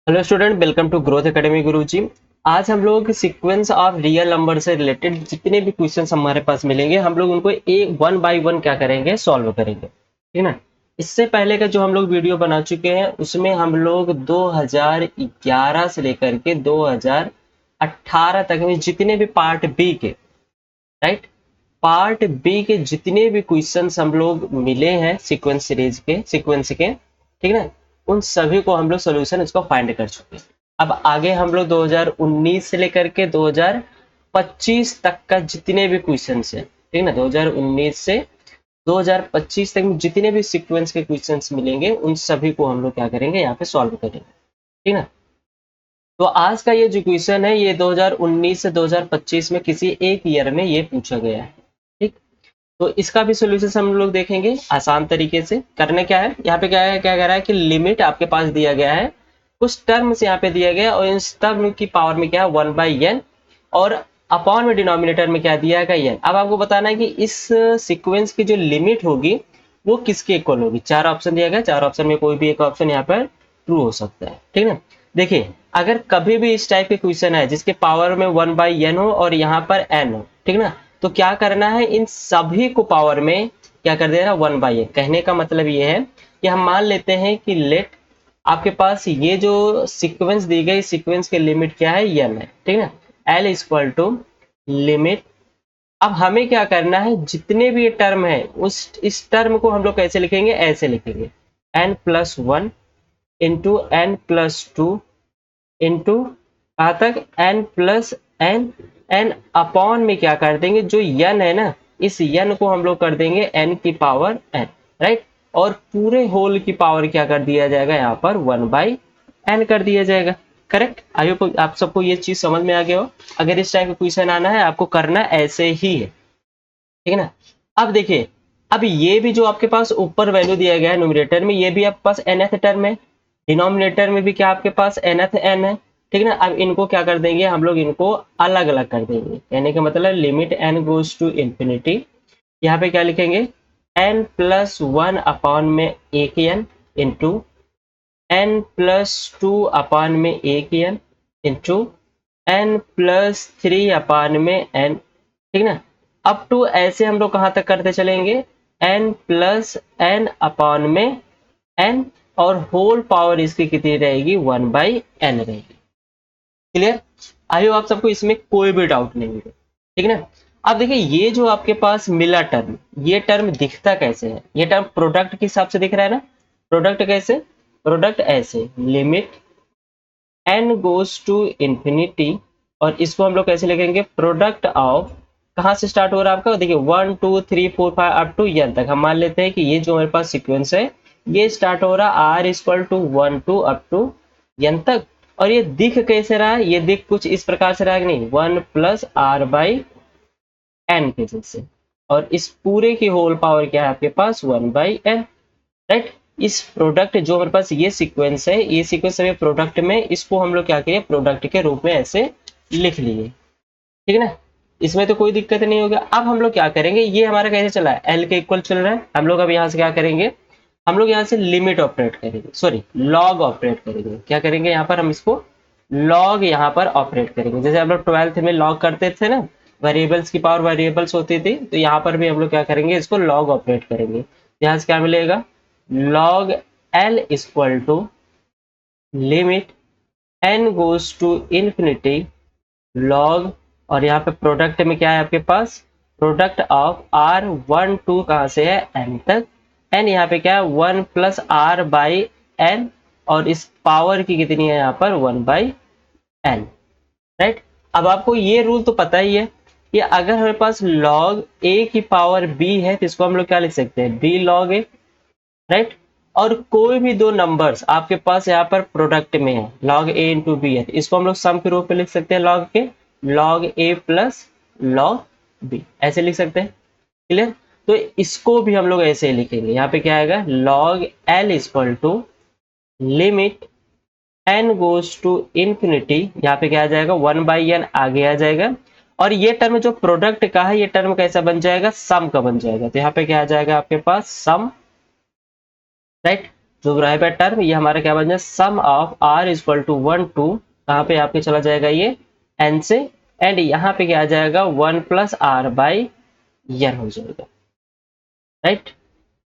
Hello student, welcome to growth academy Guruji. आज हम लोग सीक्वेंस ऑफ रियल नंबर से रिलेटेड जितने भी क्वेश्चंस हमारे पास मिलेंगे हम लोग उनको एक वन बाय वन क्या करेंगे, सॉल्व करेंगे। ठीक है ना। इससे पहले का जो हम लोग वीडियो बना चुके हैं उसमें हम लोग 2011 से लेकर के 2018 तक में जितने भी पार्ट बी के, राइट, पार्ट बी के जितने भी क्वेश्चंस हम लोग मिले हैं सीक्वेंस सीरीज के, सीक्वेंस के, ठीक है ना, उन सभी को हम लोग सोल्यूशन इसको फाइंड कर चुके हैं। अब आगे हम लोग 2019 से लेकर के 2025 तक का जितने भी क्वेश्चंस हैं, ठीक है ना, 2019 से 2025 तक में जितने भी सीक्वेंस के क्वेश्चंस मिलेंगे उन सभी को हम लोग क्या करेंगे, यहाँ पे सॉल्व करेंगे। ठीक है ना। तो आज का ये जो क्वेश्चन है ये 2019 से 2025 में किसी एक ईयर में ये पूछा गया है। ठीक। तो इसका भी सोल्यूशन हम लोग देखेंगे आसान तरीके से। करने क्या है, यहाँ पे क्या है, क्या कह रहा है कि लिमिट आपके पास दिया गया है, कुछ टर्म्स यहाँ पे दिया गया और इस टर्म की पावर में क्या है 1/n और अपॉन में डिनोमिनेटर में क्या दिया है n। अब आपको बताना है कि इस सीक्वेंस की जो लिमिट होगी वो किसके इक्वल होगी। चार ऑप्शन दिया गया, चार ऑप्शन में कोई भी एक ऑप्शन यहाँ पर ट्रू हो सकता है। ठीक है ना। देखिए, अगर कभी भी इस टाइप के क्वेश्चन है जिसके पावर में 1/n हो और यहाँ पर n हो, ठीक है ना, तो क्या करना है, इन सभी को पावर में क्या कर देना 1/n। कहने का मतलब ये है कि हम मान लेते हैं कि लेट आपके पास ये जो सीक्वेंस दी गई, सीक्वेंस की लिमिट क्या है, n है। ठीक है ना। l equal to limit. अब हमें क्या करना है, जितने भी ये टर्म है उस इस टर्म को हम लोग कैसे लिखेंगे, ऐसे लिखेंगे n+1 इंटू n+2 इंटू कहाँ तक n+n। n अपॉन में क्या कर देंगे, जो n है ना, इस n को हम लोग कर देंगे n की पावर n, राइट। और पूरे होल की पावर क्या कर दिया जाएगा, यहाँ पर 1/n कर दिया जाएगा। करेक्ट। आई होप आप सबको ये चीज समझ में आ गया हो। अगर इस टाइप का क्वेश्चन आना है आपको करना ऐसे ही है। ठीक है ना। अब देखिए, अब ये भी जो आपके पास ऊपर वैल्यू दिया गया है न्यूमरेटर में, ये भी आपके पास nth टर्म है, डिनोमिनेटर में भी क्या आपके पास nth n है। ठीक है ना। अब इनको क्या कर देंगे, हम लोग इनको अलग अलग कर देंगे। कहने का मतलब limit n goes to infinity, यहाँ पे क्या लिखेंगे n+1 अपॉन में एक n इंटू n+2 अपॉन में एक n इंटू n+3 अपॉन में n। ठीक ना। अप टू ऐसे हम लोग कहां तक करते चलेंगे, n+n अपॉन में n और होल पावर इसकी कितनी रहेगी, 1/n रहेगी। क्लियर। आई होप आप सबको इसमें कोई भी डाउट नहीं है। ठीक है ना। अब देखिए, ये जो आपके पास मिला टर्म, ये टर्म दिखता कैसे है, ये टर्म प्रोडक्ट के हिसाब से दिख रहा है ना। प्रोडक्ट कैसे, प्रोडक्ट ऐसे limit n goes to infinity, और इसको हम लोग कैसे लिखेंगे, प्रोडक्ट ऑफ, कहाँ से स्टार्ट हो रहा है आपका, देखिए 1 2 3 4 5 अप टू n तक। हम मान लेते हैं कि ये जो हमारे पास सीक्वेंस है ये स्टार्ट हो रहा r equal to 1 2 up to n तक। और ये दिख कैसे रहा है, ये दिख कुछ इस प्रकार से रहा है कि नहीं, 1+r/n के जैसे, और इस पूरे की होल पावर क्या है आपके पास 1/n, राइट। इस प्रोडक्ट जो हमारे पास ये सीक्वेंस है, ये सीक्वेंस हमें प्रोडक्ट में, इसको हम लोग क्या करिए प्रोडक्ट के रूप में ऐसे लिख लिए। ठीक है ना। इसमें तो कोई दिक्कत नहीं होगा। अब हम लोग क्या करेंगे, ये हमारा कैसे चला है, एल के इक्वल चल रहा है, हम लोग अब यहाँ से क्या करेंगे, हम लोग यहाँ से लिमिट ऑपरेट करेंगे, सॉरी लॉग ऑपरेट करेंगे। क्या करेंगे, यहाँ पर हम इसको लॉग यहाँ पर ऑपरेट करेंगे। जैसे हम लोग 12th में लॉग करते थे ना, वेरिएबल्स की पावर वेरिएबल्स होती थी, तो यहाँ पर भी हम लोग क्या करेंगे, इसको लॉग ऑपरेट करेंगे। यहाँ से क्या मिलेगा, log l equal to limit n goes to infinity log, और यहाँ पे प्रोडक्ट में क्या है आपके पास, प्रोडक्ट ऑफ r1 2 कहाँ से है n तक, n यहाँ पे क्या है 1+r/n, और इस पावर की कितनी है यहाँ पर 1/n, राइट। अब आपको ये रूल तो पता ही है कि अगर हमारे पास log a की पावर b है तो इसको हम लोग क्या लिख सकते हैं, b log a, राइट। और कोई भी दो नंबर्स आपके पास यहाँ पर प्रोडक्ट में है, log a इंटू बी है, तो इसको हम लोग सम के रूप में लिख सकते हैं, log के log a plus log b ऐसे लिख सकते हैं। क्लियर। तो इसको भी हम लोग ऐसे ही लिखेंगे, यहाँ पे क्या आएगा, log l equal to limit n goes to infinity, यहाँ पे क्या आ जाएगा 1/n आगे आ जाएगा, और ये टर्म जो प्रोडक्ट का है ये टर्म कैसा बन जाएगा, सम का बन जाएगा। तो यहाँ पे क्या आ जाएगा आपके पास सम, राइट। जो रहा है टर्म, ये हमारा क्या बन जाए, sum of R is equal to 1 to, कहाँ पे आपके चला जाएगा ये एन से, एंड यहाँ पे क्या आ जाएगा 1 प्लस आर बाई एन हो जाएगा, राइट।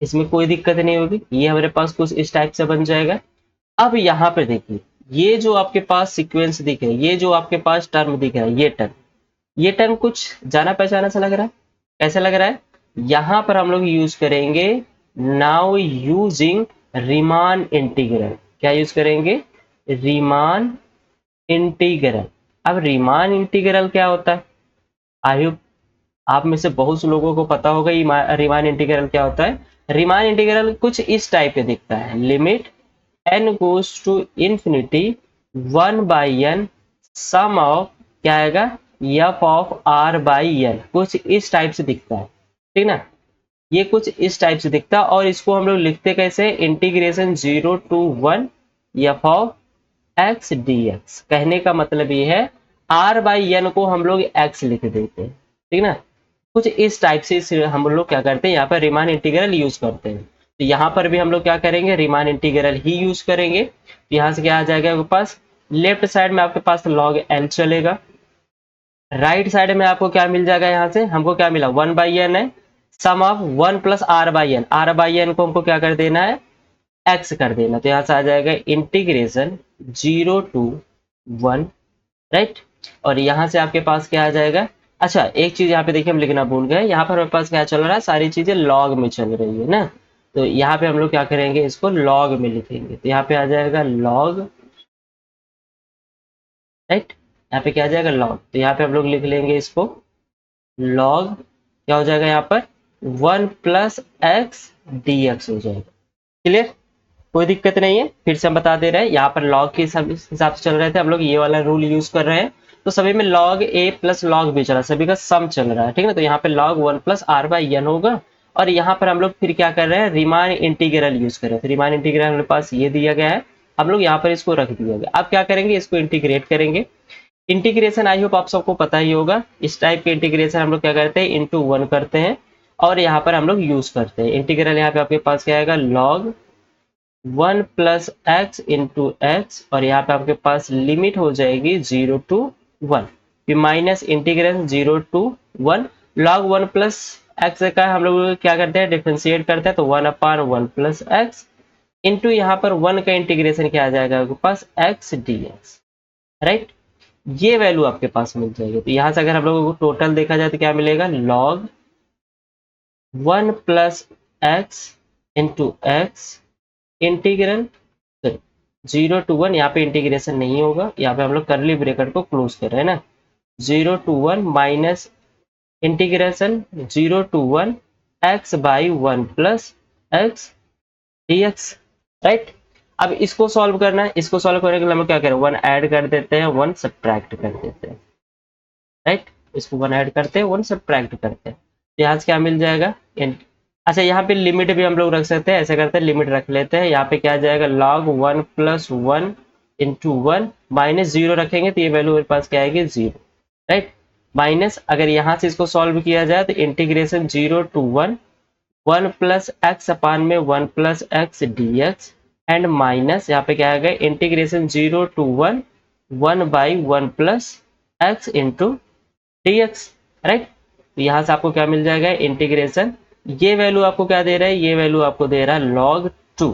इसमें कोई दिक्कत नहीं होगी, ये हमारे पास कुछ इस टाइप से बन जाएगा। अब यहाँ पे देखिए, ये जो आपके पास सीक्वेंस दिख रहा है, ये जो आपके पास टर्म दिख रहा है, ये टर्म कुछ जाना पहचाना सा लग रहा है, कैसे लग रहा है, यहाँ पर हम लोग यूज करेंगे नाउ यूजिंग रीमान इंटीग्रल। क्या यूज करेंगे, रीमान इंटीग्रल। अब रीमान इंटीग्रल क्या होता है, आई होप आप में से बहुत से लोगों को पता होगा ये रीमान इंटीग्रल क्या होता है। रीमान इंटीग्रल कुछ इस टाइप के दिखता है, limit n goes to infinity 1 by n sum of क्या आएगा f of r by n, कुछ इस टाइप से दिखता है, ठीक ना। ये कुछ इस टाइप से दिखता है और इसको हम लोग लिखते कैसे, integration 0 to 1 f of x dx। कहने का मतलब ये है r by n को हम लोग x लिख देते हैं, ठीक ना। कुछ इस टाइप से हम लोग क्या करते हैं, यहाँ पर रीमान इंटीग्रल यूज करते हैं। तो यहाँ पर भी हम लोग क्या करेंगे, रीमान इंटीग्रल ही यूज करेंगे। तो यहाँ से क्या आ जाएगा आपके पास, लेफ्ट साइड में आपके पास log l चलेगा, राइट साइड में आपको क्या मिल जाएगा, यहाँ से हमको क्या मिला 1 बाई एन है, sum of 1 plus are by N, R by N को हमको क्या कर देना है, एक्स कर देना। तो यहाँ से आ जाएगा इंटीग्रेशन 0 टू 1, राइट। और यहाँ से आपके पास क्या आ जाएगा, अच्छा एक चीज यहाँ पे देखिए हम लिखना भूल गए, यहाँ पर हमारे पास क्या चल रहा है, सारी चीजें लॉग में चल रही है ना। तो यहाँ पे हम लोग क्या करेंगे, इसको लॉग में लिखेंगे। तो यहाँ पे आ जाएगा लॉग, राइट। यहाँ पे क्या आ जाएगा लॉग, तो यहाँ पे हम लोग लिख लेंगे इसको लॉग, क्या हो जाएगा यहाँ पर 1 प्लस एक्स डी एक्स हो जाएगा। क्लियर, कोई दिक्कत नहीं है, फिर से हम बता दे रहे हैं, यहाँ पर लॉग के हिसाब से चल रहे थे हम लोग, ये वाला रूल यूज कर रहे हैं। तो सभी में लॉग ए प्लस लॉग बी चल रहा है, सभी का सम चल रहा है, ठीक है ना। तो यहाँ पे log 1 plus are by n होगा, और यहाँ पर हम लोग फिर क्या कर रहे हैं, रीमान इंटीग्रल यूज कर रहे हैं। तो रीमान इंटीग्रल हमारे पास ये दिया गया है, हम लोग यहाँ पर इसको रख दिया गया। अब क्या करेंगे, इसको इंटीग्रेट करेंगे। इंटीग्रेशन आई होप आप सबको पता ही होगा, इस टाइप के इंटीग्रेशन हम लोग क्या करते हैं, इंटू 1 करते हैं, और यहाँ पर हम लोग यूज करते हैं इंटीग्रल। यहाँ पे आपके पास क्या आएगा, log 1 plus x into x, और यहाँ पे आपके पास लिमिट हो जाएगी 0 टू 1, फिर minus integration 0 to 1, log 1 plus x का हम लोग क्या करते हैं, डिफ्रेंशिएट करते हैं, तो 1 अपान 1 प्लस एक्स इंटू यहाँ पर 1 का इंटीग्रेशन क्या आ जाएगा आपके पास, एक्स डी एक्स, राइट। ये वैल्यू आपके पास मिल जाएगी। तो यहाँ से अगर हम लोगों को टोटल देखा जाए तो क्या मिलेगा, log 1 plus x into x integral 0 to 1, यहाँ पे इंटीग्रेशन नहीं होगा, यहाँ पे हम लोग करली ब्रैकेट को क्लोज कर रहे हैं ना, 0 to 1 minus integration 0 to 1 x by 1 plus x d x, right. अब इसको सॉल्व करना है, इसको सॉल्व करने के लिए हम क्या करें, 1 ऐड कर देते हैं, 1 सब्ट्रैक्ट कर देते हैं, राइट। इसको 1 ऐड करते हैं, 1 सब्ट्रैक्ट करते हैं, तो यहाँ से क्या मिल जाएगा, अच्छा यहाँ पे लिमिट भी हम लोग रख सकते हैं, ऐसे करते हैं लिमिट रख लेते हैं। यहाँ पे क्या आ जाएगा, log 1 प्लस 1 इंटू 1 माइनस 0 रखेंगे, तो ये वैल्यू मेरे पास क्या आएगी 0, राइट। माइनस अगर यहाँ से इसको सॉल्व किया जाए तो integration 0 to 1 1 plus x upon में 1 plus x d x, and minus यहाँ पे क्या आएगा, integration 0 to 1 1 by 1 plus x into d x, right. तो यहाँ से आपको क्या मिल जाएगा, इंटीग्रेशन, ये वैल्यू आपको क्या दे रहा है, ये वैल्यू आपको दे रहा है log 2,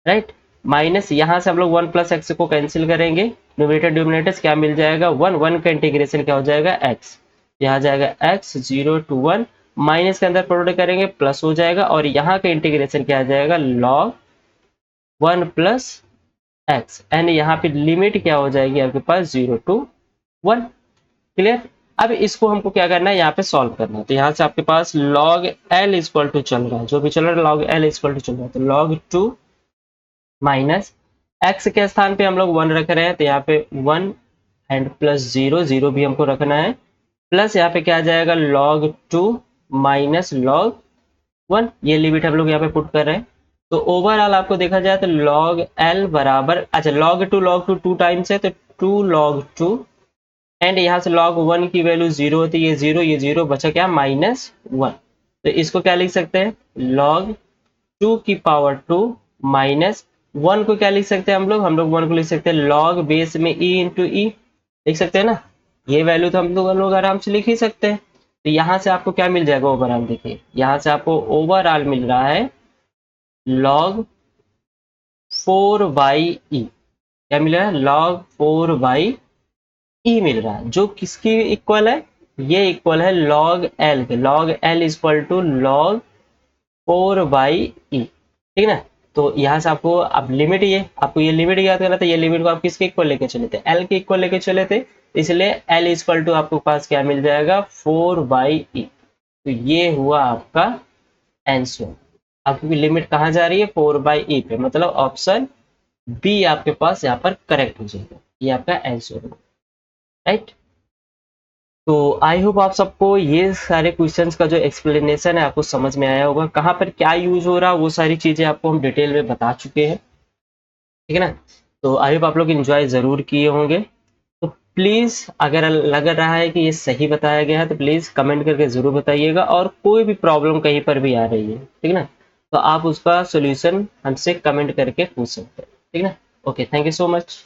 राइट। माइनस यहाँ से हम लोग 1 प्लस एक्स को कैंसिल करेंगे, न्यूमरेटर डिनोमिनेटर क्या मिल जाएगा, 1 1 का इंटीग्रेशन क्या हो जाएगा, x, यहाँ जाएगा x 0 टू 1, माइनस के अंदर प्रोडक्ट करेंगे प्लस हो जाएगा, और यहाँ का इंटीग्रेशन क्या आ जाएगा, log 1 प्लस एक्स, एंड यहाँ पे लिमिट क्या हो जाएगी आपके पास 0 टू 1, क्लियर। अब इसको हमको क्या करना है, यहाँ पे सॉल्व करना है। तो यहाँ से आपके पास log l इक्वल टू चल रहा है, जो भी चल रहा है log l इक्वल टू चल रहा है, तो log 2 माइनस x के स्थान पे हम लोग 1 रख रहे हैं, तो यहाँ पे 1 एंड प्लस 0 0 भी हमको रखना है, प्लस यहाँ पे क्या आ जाएगा, log 2 माइनस log 1, ये लिमिट हम लोग यहाँ पे पुट कर रहे हैं। तो ओवरऑल आपको देखा जाए तो log l बराबर, अच्छा log 2 2 टाइम्स है, तो 2 log 2, एंड यहाँ से log 1 की वैल्यू 0 होती है, ये 0 बचा क्या, माइनस 1। तो इसको क्या लिख सकते हैं, log 2 की पावर 2 माइनस वन को क्या लिख सकते हैं हम लोग वन को लिख सकते हैं लॉग बेस में ई इंटू ई, लिख सकते हैं ना। ये वैल्यू तो हम लोग आराम से लिख ही सकते हैं। तो यहाँ से आपको क्या मिल जाएगा ओवरऑल, देखिए यहाँ से आपको ओवरऑल मिल रहा है log 4/e। क्या मिल रहा है? log 4/e मिल रहा है, जो किसकी इक्वल है? ये इक्वल है log l के। log l is equal to log 4/e, ठीक ना। तो यहाँ से आपको अब लिमिट, ये आपको ये लिमिट याद करना था। ये लिमिट को आप किसके इक्वल लेके चले थे? l के इक्वल लेके चले थे, इसलिए l इज इक्वल टू आपको पास क्या मिल जाएगा? 4/e। तो ये हुआ आपका आंसर। आपकी लिमिट कहाँ जा रही है? 4/e पे, मतलब ऑप्शन बी आपके पास यहाँ पर करेक्ट हो जाएगा। ये आपका आंसर होगा, राइट। तो आई होप आप सबको ये सारे क्वेश्चंस का जो एक्सप्लेनेशन है आपको समझ में आया होगा। कहाँ पर क्या यूज हो रहा है वो सारी चीजें आपको हम डिटेल में बता चुके हैं, ठीक है ना। तो आई होप आप लोग एंजॉय जरूर किए होंगे। तो प्लीज अगर लग रहा है कि ये सही बताया गया है तो प्लीज कमेंट करके जरूर बताइएगा। और कोई भी प्रॉब्लम कहीं पर भी आ रही है, ठीक है ना, तो आप उसका सोल्यूशन हमसे कमेंट करके पूछ सकते हैं, ठीक है ना। Okay, thank you so much.